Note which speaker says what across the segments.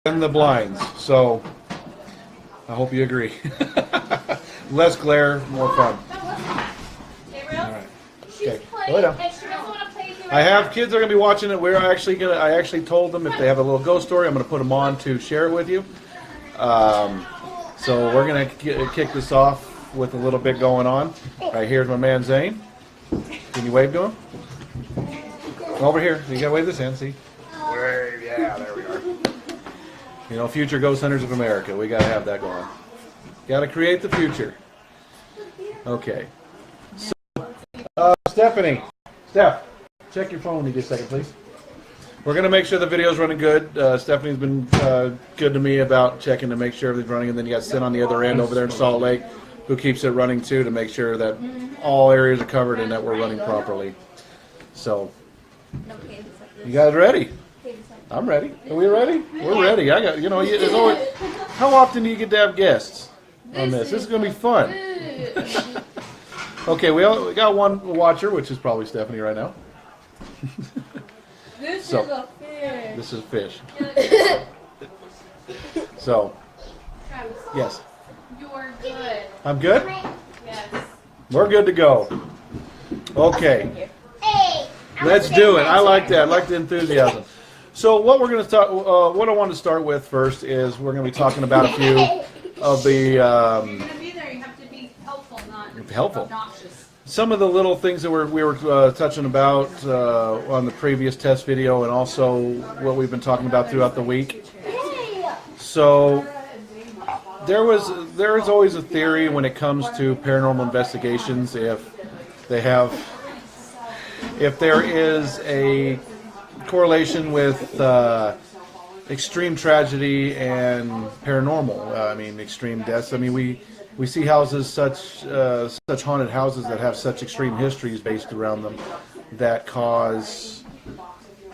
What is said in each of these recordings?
Speaker 1: and the blinds. So I hope you agree. Less glare, more fun. All right. Okay. Lay down. I have kids that are going to be watching it. I actually told them if they have a little ghost story, I'm going to put them on to share it with you. So we're going to kick this off with a little bit going on. All right, here's my man Zane. Can you wave to him? Over here. You got to wave this hand, see? Wave, yeah, there we are. You know, future ghost hunters of America. We got to have that going. Got to create the future. Okay. So, Stephanie. Steph, check your phone. Need a second, please. We're going to make sure the video's running good. Stephanie's been good to me about checking to make sure everything's running. And then you got Sin on the other end over there in Salt Lake, who keeps it running too to make sure that all areas are covered and that we're running properly. So, you guys ready? I'm ready. Are we ready? We're ready. There's always, how often do you get to have guests on this? This is going to be fun. Okay, we got one watcher, which is probably Stephanie right now.
Speaker 2: This is a fish.
Speaker 1: This is a fish. So, yes.
Speaker 2: You're good.
Speaker 1: I'm good?
Speaker 2: Yes.
Speaker 1: We're good to go. Okay. Let's do it. I like that. I like the enthusiasm. So what we're going to talk, what I want to start with first is we're going to be talking about a few of the.
Speaker 2: You're going to be there. You have to be helpful, not obnoxious.
Speaker 1: Some of the little things that we were touching about on the previous test video, and also what we've been talking about throughout the week. So there is always a theory when it comes to paranormal investigations if there is a correlation with extreme tragedy and paranormal. I mean, extreme deaths. I mean, we see houses such haunted houses that have such extreme histories based around them that cause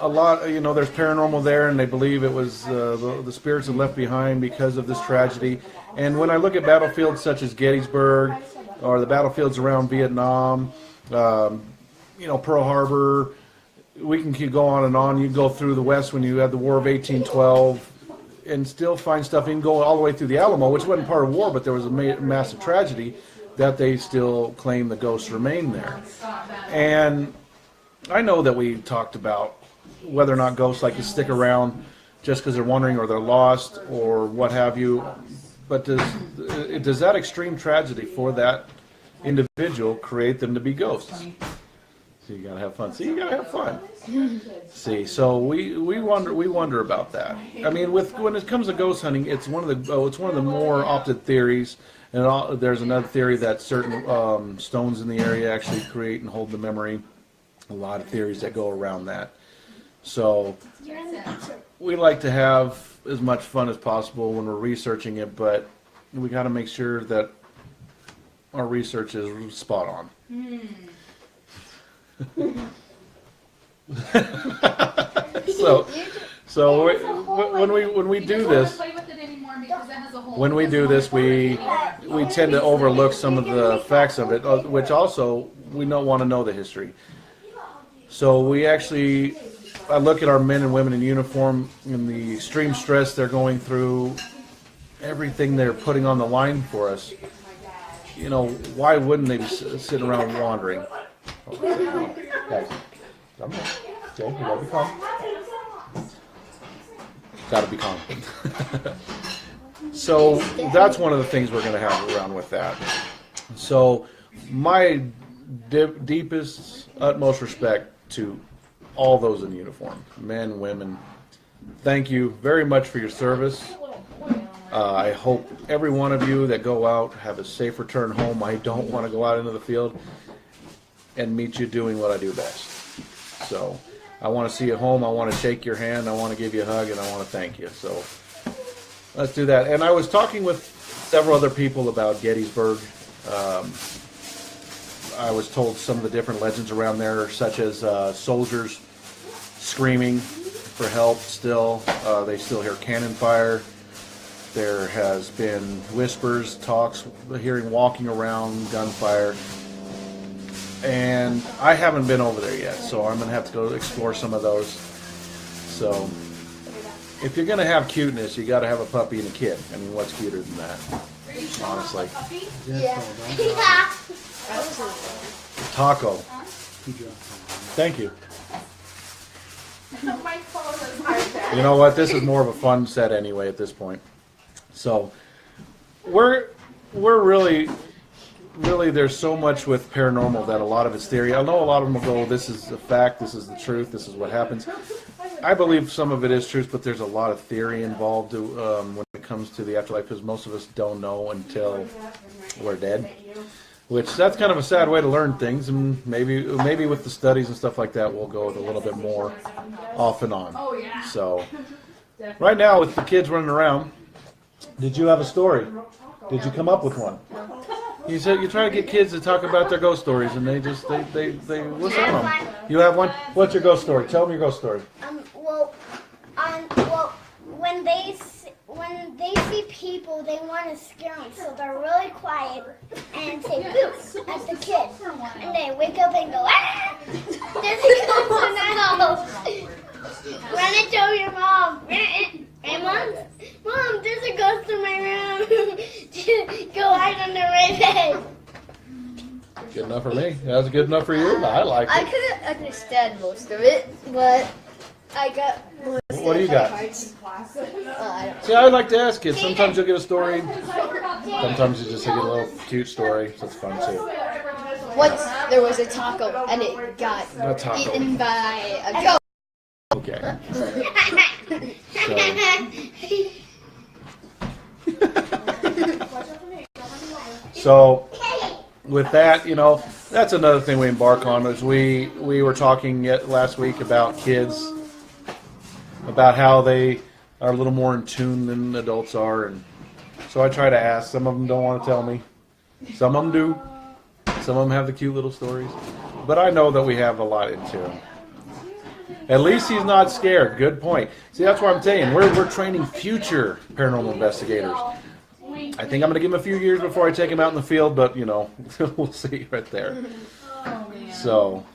Speaker 1: a lot. There's paranormal there, and they believe it was the spirits that left behind because of this tragedy. And when I look at battlefields such as Gettysburg or the battlefields around Vietnam, Pearl Harbor. We can keep going on and on. You go through the West when you had the War of 1812 and still find stuff, even going all the way through the Alamo, which wasn't part of war, but there was a massive tragedy that they still claim the ghosts remain there. And I know that we talked about whether or not ghosts like to stick around just because they're wandering or they're lost or what have you. But does that extreme tragedy for that individual create them to be ghosts? So you gotta have fun. See, you gotta have fun. See, so we wonder about that. I mean, when it comes to ghost hunting, it's one of the more opted theories. And there's another theory that certain stones in the area actually create and hold the memory. A lot of theories that go around that. So we like to have as much fun as possible when we're researching it, but we got to make sure that our research is spot on. So when we do this, we tend to overlook some of the facts of it, which also we don't want to know the history. So I look at our men and women in uniform and the extreme stress they're going through, everything they're putting on the line for us. Why wouldn't they be sitting around wandering? Guys, come on. Okay, you gotta be calm. Gotta be calm. So that's one of the things we're gonna have around with that. So my deepest, utmost respect to all those in uniform, men, women. Thank you very much for your service. I hope every one of you that go out have a safe return home. I don't want to go out into the field and meet you doing what I do best. So I want to see you home. I want to shake your hand. I want to give you a hug, and I want to thank you. So let's do that. And I was talking with several other people about Gettysburg. I was told some of the different legends around there, such as soldiers screaming for help still. They still hear cannon fire. There has been whispers, talks, hearing walking around, gunfire. And I haven't been over there yet, so I'm going to have to go explore some of those. So if you're gonna have cuteness, you got to have a puppy and a kid. I mean, what's cuter than that? Honestly.
Speaker 3: Yeah.
Speaker 1: Taco. Thank you. You know what? This is more of a fun set anyway at this point. So we're really there's so much with paranormal that a lot of it's theory. I know a lot of them will go, this is a fact, this is the truth, this is what happens. I believe some of it is truth, but there's a lot of theory involved when it comes to the afterlife, because most of us don't know until we're dead. Which, that's kind of a sad way to learn things, and maybe with the studies and stuff like that, we'll go with a little bit more off and on. So, right now with the kids running around, did you have a story? Did you come up with one? You said you try to get kids to talk about their ghost stories, and they listen to them. You have one? What's your ghost story? Tell them your ghost story.
Speaker 3: When they see people, they want to scare them, so they're really quiet and say boo at the kid, and they wake up and go, ah! There's a ghost in the house. Run and tell your mom. Hey, mom, there's a ghost in my room. Go hide under my bed.
Speaker 1: Good enough for me. That was good enough for you. I like it.
Speaker 4: I couldn't understand most of it, but I got most of
Speaker 1: What do you got?
Speaker 4: parts. I don't
Speaker 1: See, I like to ask kids. Sometimes you'll get a story. Sometimes you just get a little cute story. So it's fun too.
Speaker 4: Once there was a taco and it got
Speaker 1: A taco.
Speaker 4: eaten by a ghost.
Speaker 1: Okay. So, with that, that's another thing we embark on. Is we were talking last week about kids, about how they are a little more in tune than adults are, and so I try to ask. Some of them don't want to tell me. Some of them do. Some of them have the cute little stories, but I know that we have a lot in tune. At least he's not scared. Good point. See, that's what I'm saying. We're training future paranormal investigators. I think I'm going to give him a few years before I take him out in the field, but, we'll see right there. So,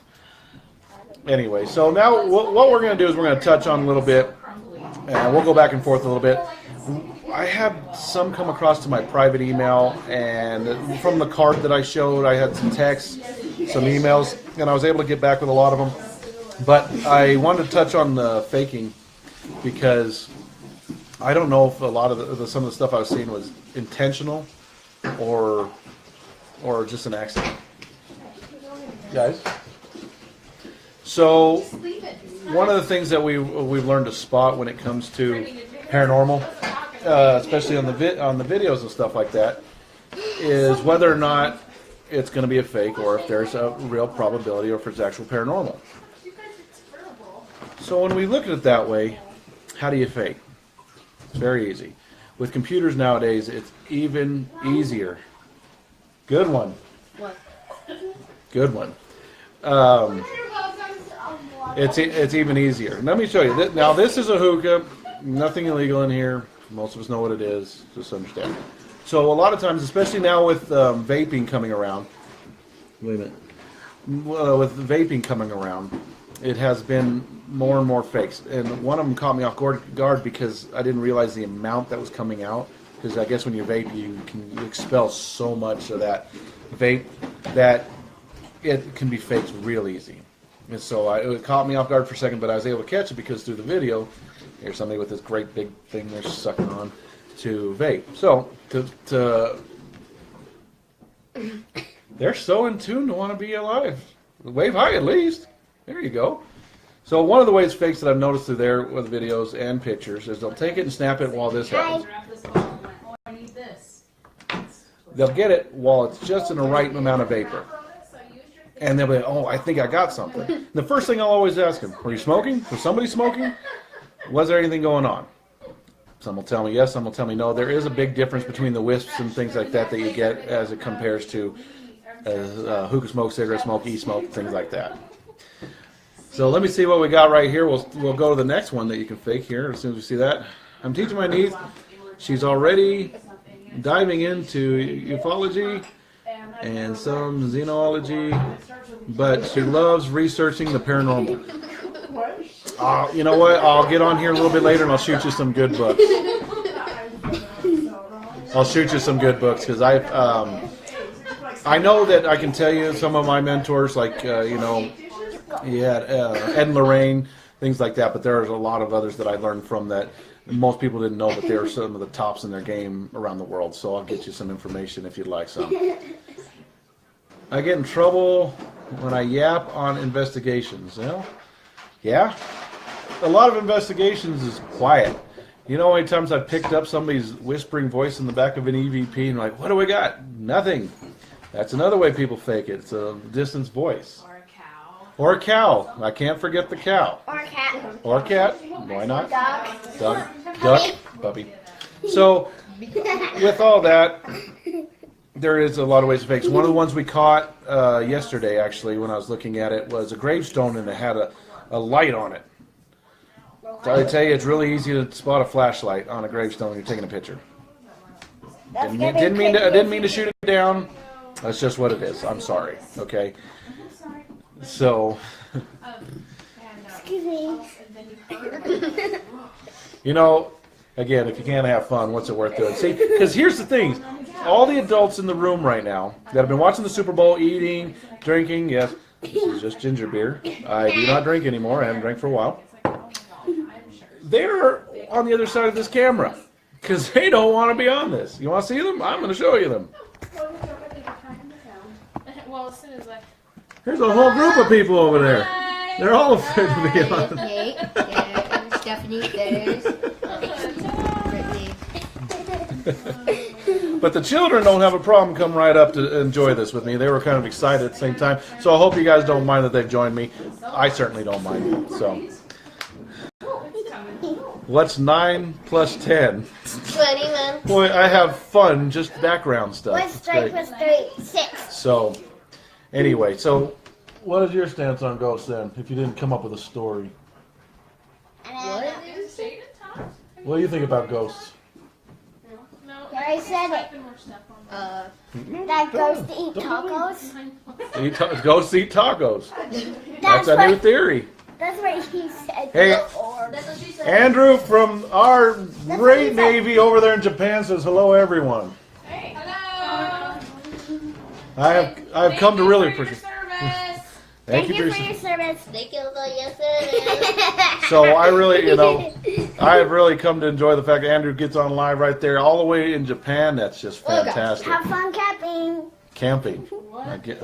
Speaker 1: anyway, so now what we're going to do is we're going to touch on a little bit, and we'll go back and forth a little bit. I had some come across to my private email, and from the card that I showed, I had some texts, some emails, and I was able to get back with a lot of them. But I wanted to touch on the faking, because I don't know if a lot of some of the stuff I was seeing was intentional or just an accident. Guys? So one of the things that we've learned to spot when it comes to paranormal, especially on the videos and stuff like that, is whether or not it's going to be a fake, or if there's a real probability, or if it's actual paranormal. So when we look at it that way, how do you fake? It's very easy. With computers nowadays, it's even easier. Good one.
Speaker 4: What?
Speaker 1: Good one. It's even easier. Let me show you. Now this is a hookah. Nothing illegal in here. Most of us know what it is. Just understand. So a lot of times, especially now with vaping coming around. Wait a minute. With vaping coming around, it has been more and more fakes. And one of them caught me off guard because I didn't realize the amount that was coming out. Because I guess when you vape, you can expel so much of that vape that it can be faked real easy. And so it caught me off guard for a second, but I was able to catch it because through the video, here's somebody with this great big thing they're sucking on to vape. So, they're so in tune to want to be alive. Wave high at least. There you go. So one of the ways fakes that I've noticed through there with videos and pictures is they'll take it and snap it while this happens. They'll get it while it's just in the right amount of vapor. And they'll be like, oh, I think I got something. The first thing I'll always ask them, were you smoking? Was somebody smoking? Was there anything going on? Some will tell me yes, some will tell me no. There is a big difference between the wisps and things like that you get as it compares to hookah smoke, cigarette smoke, e-smoke, things like that. So let me see what we got right here. We'll go to the next one that you can fake here as soon as we see that. I'm teaching my niece. She's already diving into ufology and some xenology, but she loves researching the paranormal. You know what? I'll get on here a little bit later and I'll shoot you some good books. I'll shoot you some good books because I know that I can tell you some of my mentors, like Ed and Lorraine, things like that. But there's a lot of others that I learned from that most people didn't know, but they're some of the tops in their game around the world. So I'll get you some information if you'd like some. I get in trouble when I yap on investigations. Well, yeah. A lot of investigations is quiet. You know how many times I've picked up somebody's whispering voice in the back of an EVP and like, what do we got? Nothing. That's another way people fake it. It's a distance voice.
Speaker 2: Or a cow.
Speaker 1: Or a cow. I can't forget the cow.
Speaker 3: Or a cat.
Speaker 1: Or a cat. Why not?
Speaker 3: Dog.
Speaker 1: Duck. Puppy. So, with all that, there is a lot of ways to fake. So one of the ones we caught yesterday, actually, when I was looking at it, was a gravestone and it had a light on it. So I tell you, it's really easy to spot a flashlight on a gravestone when you're taking a picture. Didn't mean to shoot it down. That's just what it is. I'm sorry. Okay. So,
Speaker 3: Excuse me.
Speaker 1: you know, again, if you can't have fun, what's it worth doing? See, because here's the thing. All the adults in the room right now that have been watching the Super Bowl, eating, drinking, yes, this is just ginger beer. I do not drink anymore. I haven't drank for a while. They're on the other side of this camera because they don't want to be on this. You want to see them? I'm going to show you them.
Speaker 2: Well, as soon as I.
Speaker 1: There's a whole group of people over there. They're all afraid to be on.
Speaker 4: Nate, there's Stephanie, there's Brittany.
Speaker 1: But the children don't have a problem coming right up to enjoy this with me. They were kind of excited at the same time. So I hope you guys don't mind that they've joined me. I certainly don't mind. So, what's 9 plus 10?
Speaker 4: 20, man.
Speaker 1: Boy, I have fun, just background stuff.
Speaker 3: What's
Speaker 1: It's
Speaker 3: 3
Speaker 1: great.
Speaker 3: plus 3? 6.
Speaker 1: So, anyway, so what is your stance on ghosts then, if you didn't come up with a story?
Speaker 3: What?
Speaker 1: What do you think about ghosts?
Speaker 2: No,
Speaker 3: I said it.
Speaker 2: more stuff on
Speaker 3: That goes to eat tacos.
Speaker 1: Ghosts eat tacos. That's a new
Speaker 3: what,
Speaker 1: theory.
Speaker 3: that's what he said.
Speaker 1: Hey.
Speaker 3: Or,
Speaker 1: Andrew from our great Navy over there in Japan says hello, everyone.
Speaker 2: Hey. Hello.
Speaker 1: I've come to really appreciate.
Speaker 2: Service.
Speaker 1: Thank
Speaker 3: Thank
Speaker 1: you
Speaker 3: you
Speaker 1: for
Speaker 3: for your service.
Speaker 4: Thank you for your service.
Speaker 1: So I really, I have really come to enjoy the fact that Andrew gets on live right there, all the way in Japan. That's just fantastic.
Speaker 3: Have fun camping.
Speaker 1: Camping, I guess.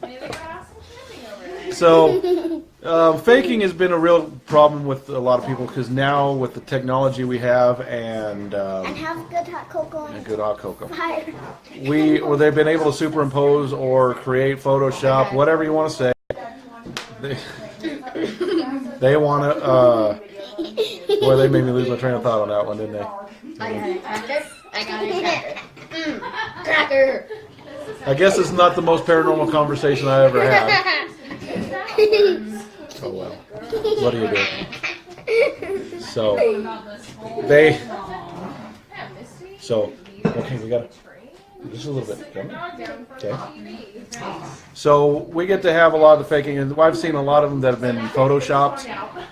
Speaker 2: Maybe they got awesome camping over there.
Speaker 1: So, faking has been a real problem with a lot of people because now with the technology we have and
Speaker 3: And have good hot cocoa and
Speaker 1: good hot cocoa,
Speaker 3: fire.
Speaker 1: they've been able to superimpose or create Photoshop, whatever you want to say. They want to. Boy, they made me lose my train of thought on that one, didn't they?
Speaker 4: I got a cracker. I got a cracker. Cracker.
Speaker 1: I guess it's not the most paranormal conversation I ever had. Oh well. What do you do? So okay, we got just a little bit. Okay. So we get to have a lot of the faking, and I've seen a lot of them that have been photoshopped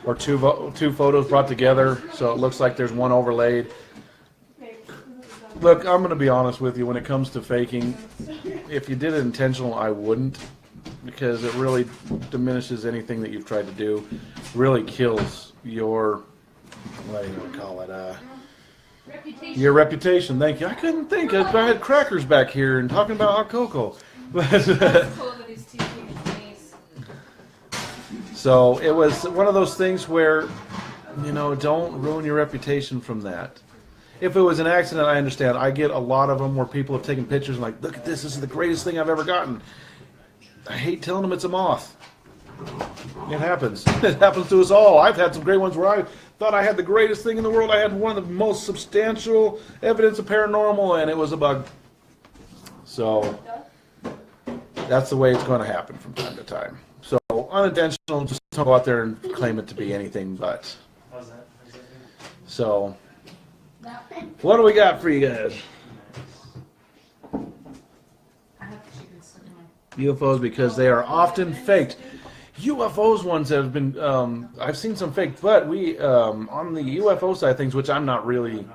Speaker 1: or two photos brought together, so it looks like there's one overlaid. Look, I'm going to be honest with you. When it comes to faking, if you did it intentional, I wouldn't, because it really diminishes anything that you've tried to do. Really kills your, what do you call it?
Speaker 2: Reputation.
Speaker 1: Your reputation. Thank you. I couldn't think. I had crackers back here and talking about hot cocoa.
Speaker 2: Cool that he's teaching his niece.
Speaker 1: So it was one of those things where, don't ruin your reputation from that. If it was an accident, I understand. I get a lot of them where people have taken pictures and like, look at this. This is the greatest thing I've ever gotten. I hate telling them it's a moth. It happens. It happens to us all. I've had some great ones where I thought I had the greatest thing in the world. I had one of the most substantial evidence of paranormal, and it was a bug. So that's the way it's going to happen from time to time. So unintentional, just don't go out there and claim it to be anything but. So what do we got for you guys? UFOs, because they are often faked. UFOs ones have been, I've seen some fake, but we, on the UFO side of things, which I'm not really,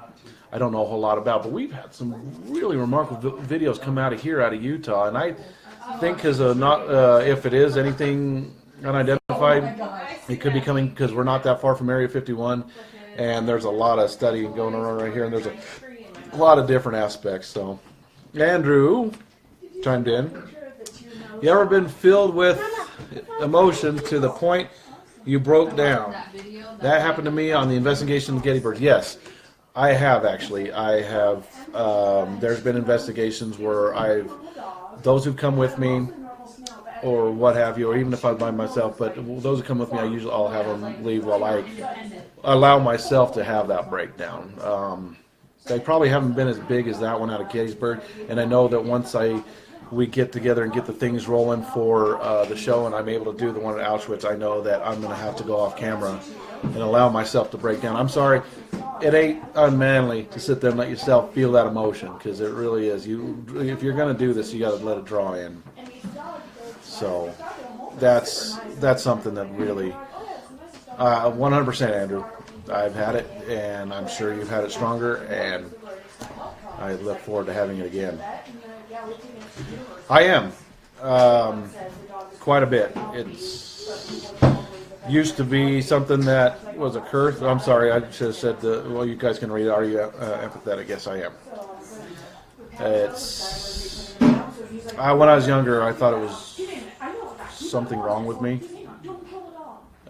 Speaker 1: I don't know a whole lot about, but we've had some really remarkable videos come out of here, out of Utah, and I think because if it is anything unidentified, it could be coming, because we're not that far from Area 51, and there's a lot of study going on right here, and there's a lot of different aspects. So, Andrew chimed in. You ever been filled with emotion to the point you broke down? That happened to me on the investigation of Gettysburg. Yes, I have actually. I have. There's been investigations where those who've come with me, or what have you, or even if I'm by myself, but those who come with me, I'll have them leave while I allow myself to have that breakdown. They probably haven't been as big as that one out of Gettysburg, and I know that once we get together and get the things rolling for the show, and I'm able to do the one at Auschwitz, I know that I'm going to have to go off camera and allow myself to break down. I'm sorry, it ain't unmanly to sit there and let yourself feel that emotion, because it really is. If you're going to do this, you got to let it draw in. So that's something that really, 100% Andrew, I've had it, and I'm sure you've had it stronger, and I look forward to having it again. I am, quite a bit. It's used to be something that was a curse. I'm sorry, I should have said, well, you guys can read it. Are you empathetic? Yes, I am. When I was younger, I thought it was something wrong with me.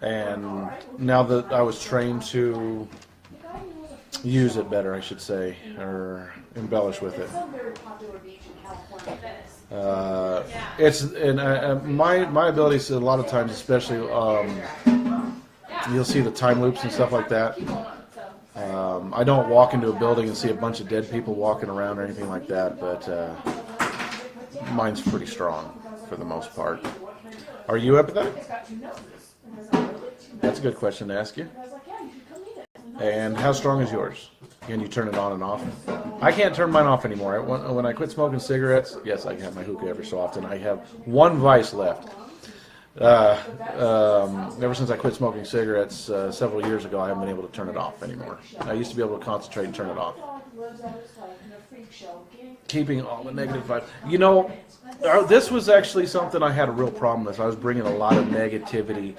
Speaker 1: And now that I was trained to use it better, I should say, or embellish with it. My abilities a lot of times, especially you'll see the time loops and stuff like that. I don't walk into a building and see a bunch of dead people walking around or anything like that, but mine's pretty strong for the most part. Are you empathetic? That's a good question to ask you. And how strong is yours? Can you turn it on and off? I can't turn mine off anymore. When I quit smoking cigarettes, yes, I can have my hookah every so often. I have one vice left. Ever since I quit smoking cigarettes several years ago, I haven't been able to turn it off anymore. I used to be able to concentrate and turn it off. Keeping all the negative vibes. You know, this was actually something I had a real problem with. I was bringing a lot of negativity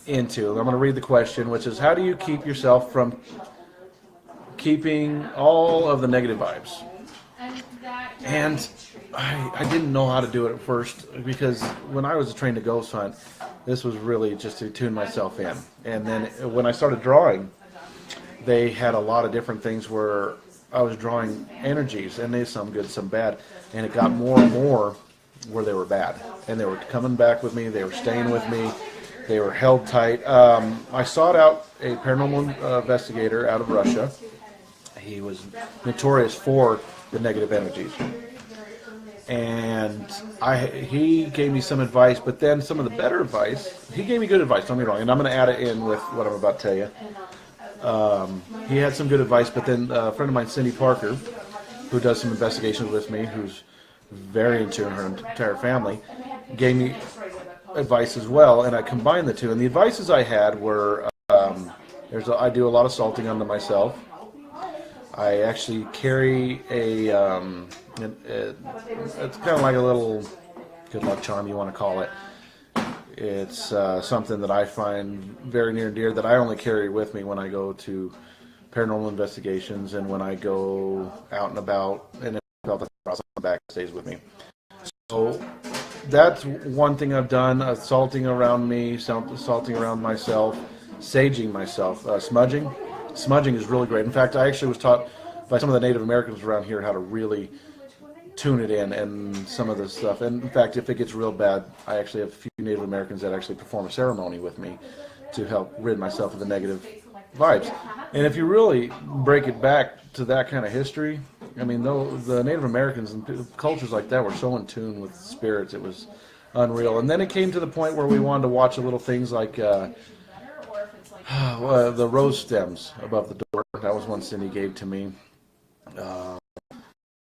Speaker 1: into. I'm going to read the question, which is, how do you keep yourself from keeping all of the negative vibes? And I didn't know how to do it at first, because when I was trained to ghost hunt, this was really just to tune myself in. And then when I started drawing, they had a lot of different things where I was drawing energies, and there's some good, some bad, and it got more and more where they were bad. And they were coming back with me, they were staying with me, they were held tight. I sought out a paranormal investigator out of Russia. He was notorious for the negative energies. And he gave me some advice, but then some of the better advice, he gave me good advice, don't get me wrong, and I'm going to add it in with what I'm about to tell you. He had some good advice, but then a friend of mine, Cindy Parker, who does some investigations with me, who's very in tune, her entire family, gave me advice as well, and I combined the two. And the advices I had were, I do a lot of salting onto myself. I actually carry it's kind of like a little good luck charm, you want to call it. It's something that I find very near and dear, that I only carry with me when I go to paranormal investigations and when I go out and about, and the back stays with me. So that's one thing I've done, salting around me, salting around myself, saging myself, smudging. Smudging is really great. In fact, I actually was taught by some of the Native Americans around here how to really tune it in and some of this stuff. And in fact, if it gets real bad, I actually have a few Native Americans that actually perform a ceremony with me to help rid myself of the negative vibes. And if you really break it back to that kind of history, I mean, though the Native Americans and cultures like that were so in tune with spirits, it was unreal. And then it came to the point where we wanted to watch little things like the rose stems above the door. That was one Cindy gave to me.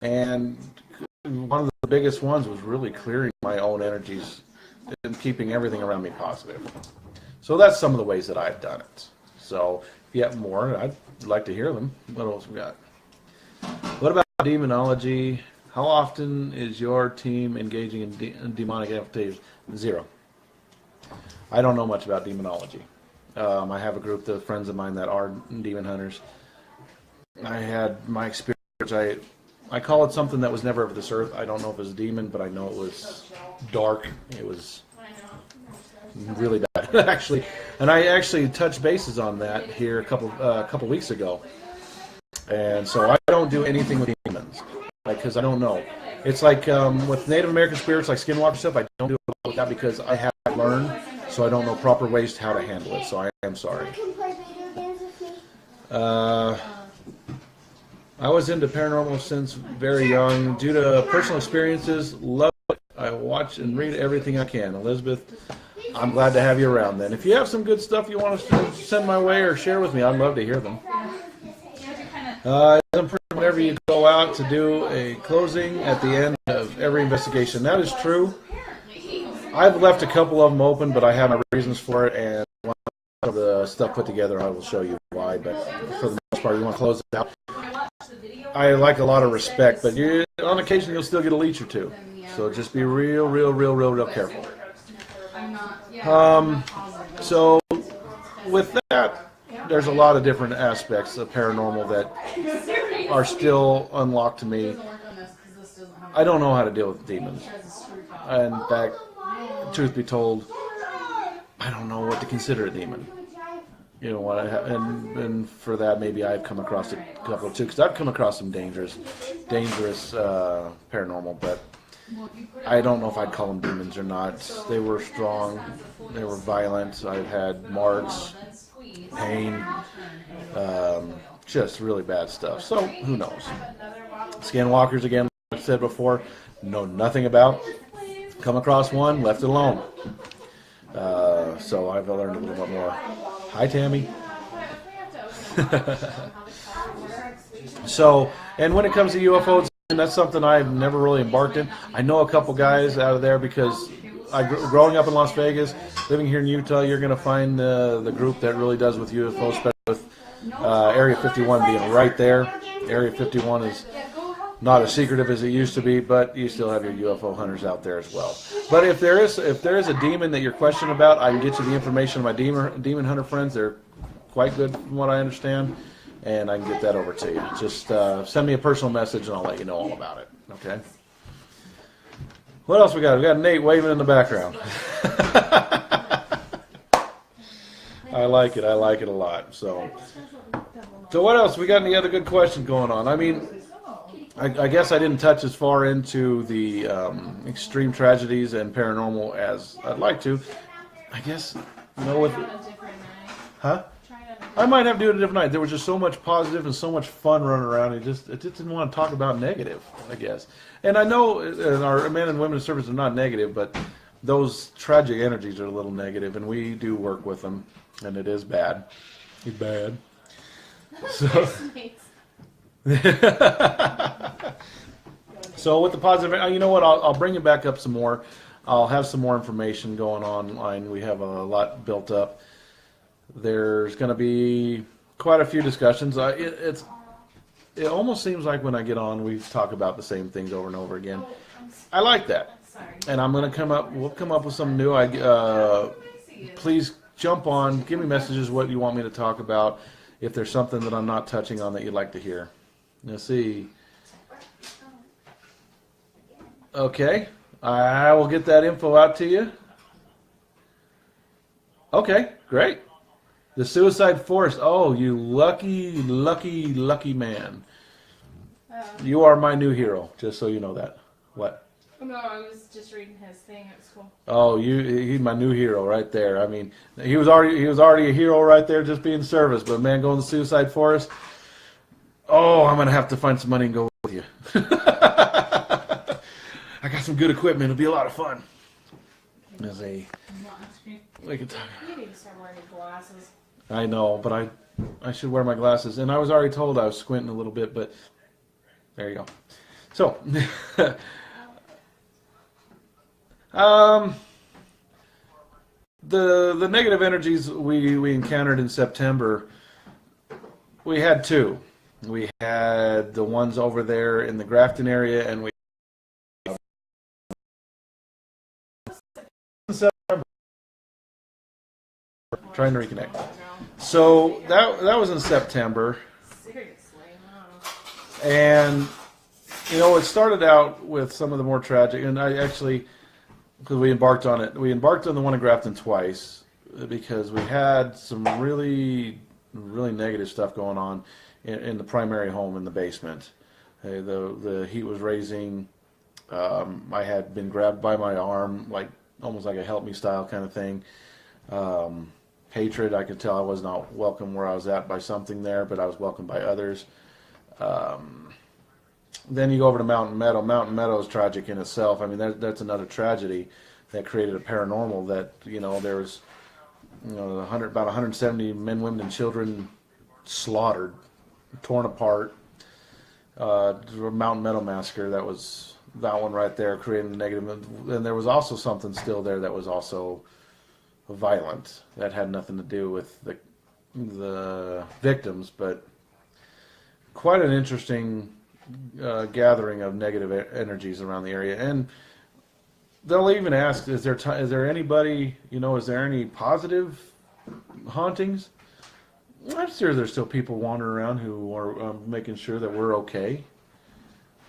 Speaker 1: And one of the biggest ones was really clearing my own energies and keeping everything around me positive. So that's some of the ways that I've done it. So if you have more, I'd like to hear them. What else we got? What about demonology? How often is your team engaging in demonic activities? 0. I don't know much about demonology. I have a group of friends of mine that are demon hunters. I had my experience. I call it something that was never of this earth. I don't know if it was a demon, but I know it was dark. It was really bad, actually. And I actually touched bases on that here a couple weeks ago. And so I don't do anything with demons, because I don't know. It's like with Native American spirits, like skinwalker stuff, I don't do a lot with that because I haven't learned, so I don't know proper ways how to handle it. So I am sorry. I was into paranormal since very young. Due to personal experiences, love it. I watch and read everything I can. Elizabeth, I'm glad to have you around then. If you have some good stuff you want to send my way or share with me, I'd love to hear them. Whenever you go out to do a closing at the end of every investigation. That is true. I've left a couple of them open, but I have my reasons for it, and once I have the stuff put together, I will show you why. But for the most part, you want to close it out. I like a lot of respect, but on occasion you'll still get a leech or two. So just be real careful. So with that, there's a lot of different aspects of paranormal that are still unlocked to me. I don't know how to deal with demons. In fact, truth be told, I don't know what to consider a demon. You know what? And for that, maybe I've come across a couple too, because I've come across some dangerous paranormal, but I don't know if I'd call them demons or not. They were strong. They were violent. I've had marks, pain, just really bad stuff. So who knows? Skinwalkers, again, like I said before, know nothing about. Come across one, left it alone. So I've learned a little bit more. Hi, Tammy. So, and when it comes to UFOs, that's something I've never really embarked in. I know a couple guys out of there because growing up in Las Vegas, living here in Utah, you're going to find the group that really does with UFOs, especially with Area 51 being right there. Area 51 is not as secretive as it used to be, but you still have your UFO hunters out there as well. But if there is a demon that you're questioning about, I can get you the information of my demon hunter friends. They're quite good from what I understand, and I can get that over to you. Just send me a personal message and I'll let you know all about it. Okay? What else we got? We got Nate waving in the background. I like it. I like it a lot. So what else? We got any other good questions going on? I mean, I guess I didn't touch as far into the extreme tragedies and paranormal as I'd like to. I guess, with... Huh? I might have to do it a different night. There was just so much positive and so much fun running around. It just didn't want to talk about negative, I guess. And I know our men and women in service are not negative, but those tragic energies are a little negative, and we do work with them, and it is bad. It's bad. So... So with the positive, you know what? I'll bring it back up some more. I'll have some more information going online. We have a lot built up. There's going to be quite a few discussions. It almost seems like when I get on, we talk about the same things over and over again. I like that, and I'm going to we'll come up with some new. Please jump on, give me messages what you want me to talk about. If there's something that I'm not touching on that you'd like to hear. Let's see. Okay, I will get that info out to you. Okay, great. The Suicide Forest. Oh, you lucky, lucky, lucky man. You are my new hero, just so you know that. What?
Speaker 5: No, I was just reading his thing at school.
Speaker 1: Oh, he's my new hero right there. I mean, he was already a hero right there just being service, but man, going to the Suicide Forest, oh, I'm going to have to find some money and go with you. I got some good equipment. It'll be a lot of fun. We can talk.
Speaker 5: You need to start wearing your glasses.
Speaker 1: I know, but I should wear my glasses. And I was already told I was squinting a little bit, but there you go. So, the negative energies we encountered in September, we had two. We had the ones over there in the Grafton area, and we trying to reconnect. So that was in September,
Speaker 5: Seriously, no.
Speaker 1: and it started out with some of the more tragic, and I actually, because we embarked on the one in Grafton twice, because we had some really, really negative stuff going on in the primary home in the basement. The heat was raising. I had been grabbed by my arm, almost like a help me style kind of thing. Hatred, I could tell I was not welcome where I was at by something there, but I was welcomed by others. Then you go over to Mountain Meadow. Mountain Meadow is tragic in itself. I mean, that's another tragedy that created a paranormal that, there was, about 170 men, women, and children slaughtered, torn apart. Mountain Meadow Massacre, that one right there, creating a negative. And there was also something still there that was also violent, that had nothing to do with the victims, but quite an interesting gathering of negative energies around the area. And they'll even ask, is there anybody, is there any positive hauntings? I'm sure there's still people wandering around who are making sure that we're okay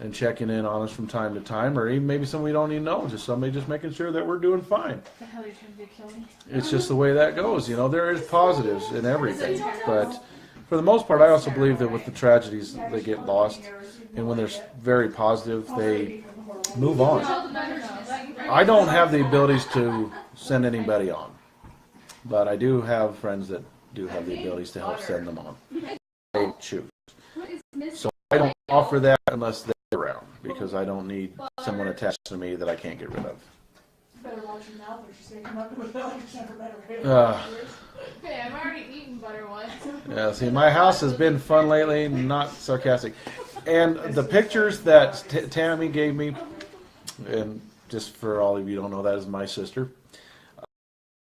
Speaker 1: and checking in on us from time to time, or even maybe somebody we don't even know, just somebody just making sure that we're doing fine.
Speaker 5: The hell are you trying to do, kill me?
Speaker 1: It's just the way that goes. There is positives in everything, but for the most part, I also believe that with the tragedies, they get lost, and when they're very positive, they move on. I don't have the abilities to send anybody on, but I do have friends that do have the abilities to help send them on. They choose. So I don't offer that unless they're around, because I don't need someone attached to me that I can't get rid of.
Speaker 6: Better watch your mouth, or she's gonna come up with never better.
Speaker 5: Okay, I've already eaten butter once.
Speaker 1: Yeah, see, my house has been fun lately, not sarcastic. And the pictures that Tammy gave me, and just for all of you who don't know, that is my sister.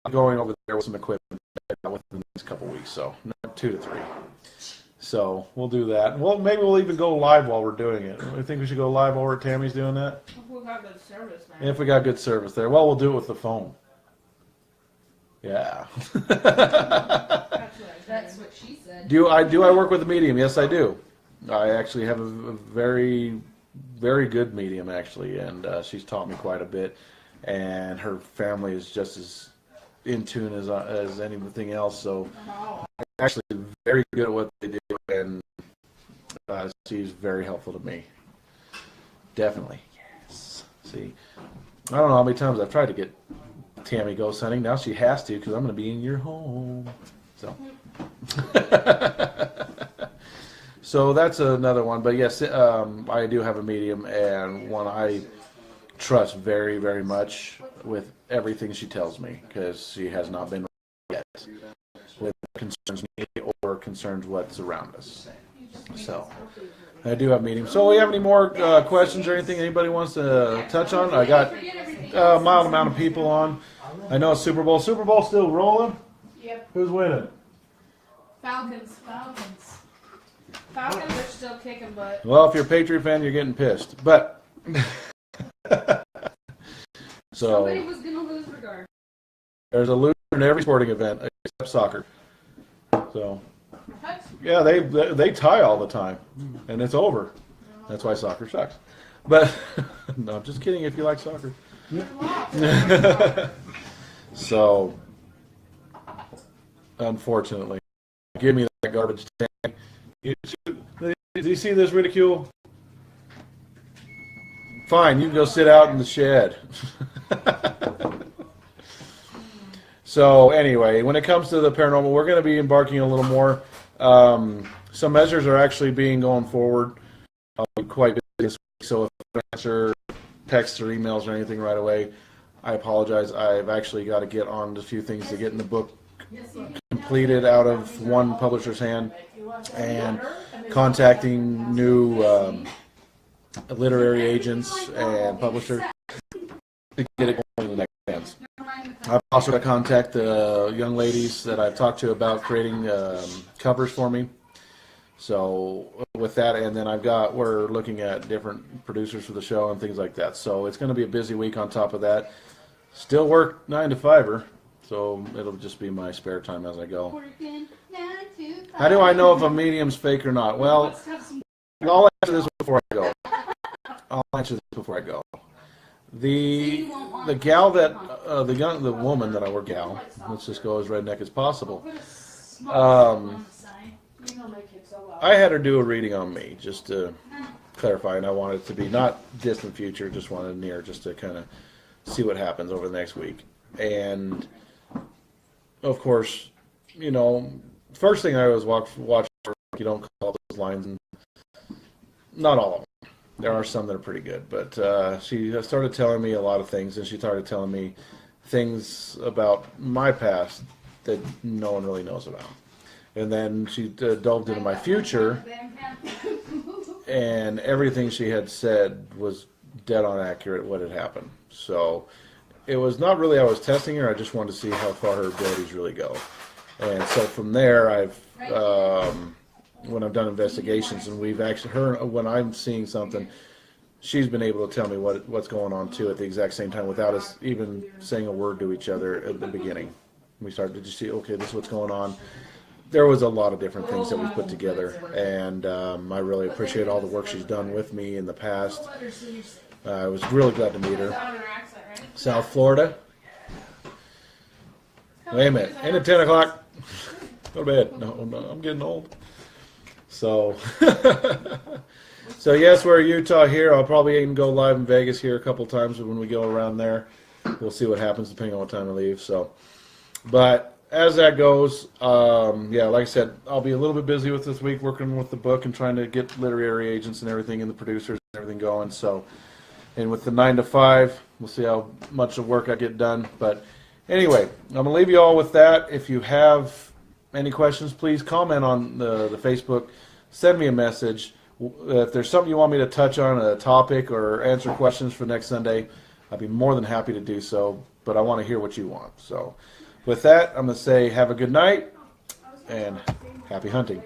Speaker 1: I'm going over there with some equipment within the next couple weeks, so 2 to 3. So we'll do that. Well, maybe we'll even go live while we're doing it. I think we should go live while Tammy's doing that.
Speaker 5: If we got good service, man.
Speaker 1: If we got good service there. Well, we'll do it with the phone. Yeah.
Speaker 2: That's what she said.
Speaker 1: Do I work with a medium? Yes, I do. I actually have a very, very good medium, actually, and she's taught me quite a bit. And her family is just as in tune as anything else. So actually very good at what they do, and she's very helpful to me. Definitely. Yes. See, I don't know how many times I've tried to get Tammy ghost hunting. Now she has to, because I'm going to be in your home. So. So that's another one. But yes, I do have a medium, and one I trust very, very much with everything she tells me, because she has not been yet with concerns me or concerns what's around us. So I do have mediums. So we have any more questions or anything anybody wants to touch on? I got a mild amount of people on. I know it's Super Bowl. Super Bowl still rolling?
Speaker 5: Yep.
Speaker 1: Who's winning?
Speaker 5: Falcons are still kicking butt.
Speaker 1: Well, if you're a Patriot fan, you're getting pissed. But
Speaker 2: Somebody
Speaker 1: so
Speaker 2: was going to lose regard.
Speaker 1: there's a loser in every sporting event except soccer. So
Speaker 5: What?
Speaker 1: yeah, they tie all the time, and it's over. That's why soccer sucks. But no, I'm just kidding. If you like soccer. So unfortunately, give me that garbage tank. Did you see this ridicule? Fine, you can go sit out in the shed. So anyway, when it comes to the paranormal, we're going to be embarking a little more. Some measures are actually being going forward. I'll be quite busy this week, so if I don't answer texts or emails or anything right away, I apologize. I've actually got to get on a few things to get in the book completed out of one publisher's hand, and contacting new literary agents and publishers to get it going in the next hands. I've also got to contact the young ladies that I've talked to about creating covers for me. So with that, and then we're looking at different producers for the show and things like that. So it's going to be a busy week on top of that. Still work 9 to 5, so it'll just be my spare time as I go.
Speaker 2: Working 9 to 5.
Speaker 1: How do I know if a medium's fake or not? Well, I'll answer this before I go. The gal that the woman that I work gal, let's just go as redneck as possible. I had her do a reading on me just to clarify, and I wanted it to be not distant future, just wanted near, just to kind of see what happens over the next week. And of course, you know, first thing I always watch you don't call those lines, and not all of them. There are some that are pretty good, but she started telling me a lot of things, and she started telling me things about my past that no one really knows about. And then she delved into my future, and everything she had said was dead on accurate what had happened. So it was not really I was testing her, I just wanted to see how far her abilities really go. And so from there, when I've done investigations, and we've actually when I'm seeing something, she's been able to tell me what's going on too at the exact same time without us even saying a word to each other at the beginning. We started to just see, okay, this is what's going on. There was a lot of different things that we put together, and I really appreciate all the work she's done with me in the past. I was really glad to meet her. South Florida. Wait a minute, ain't it 10 o'clock? Go to bed. No, I'm getting old. So, yes, we're in Utah here. I'll probably even go live in Vegas here a couple times when we go around there. We'll see what happens depending on what time I leave. So, but as that goes, yeah, like I said, I'll be a little bit busy with this week working with the book and trying to get literary agents and everything and the producers and everything going. So, and with the 9 to 5, we'll see how much of work I get done. But anyway, I'm going to leave you all with that. If you have any questions, please comment on the Facebook. Send me a message. If there's something you want me to touch on, a topic, or answer questions for next Sunday, I'd be more than happy to do so. But I want to hear what you want. So with that, I'm going to say have a good night and happy hunting.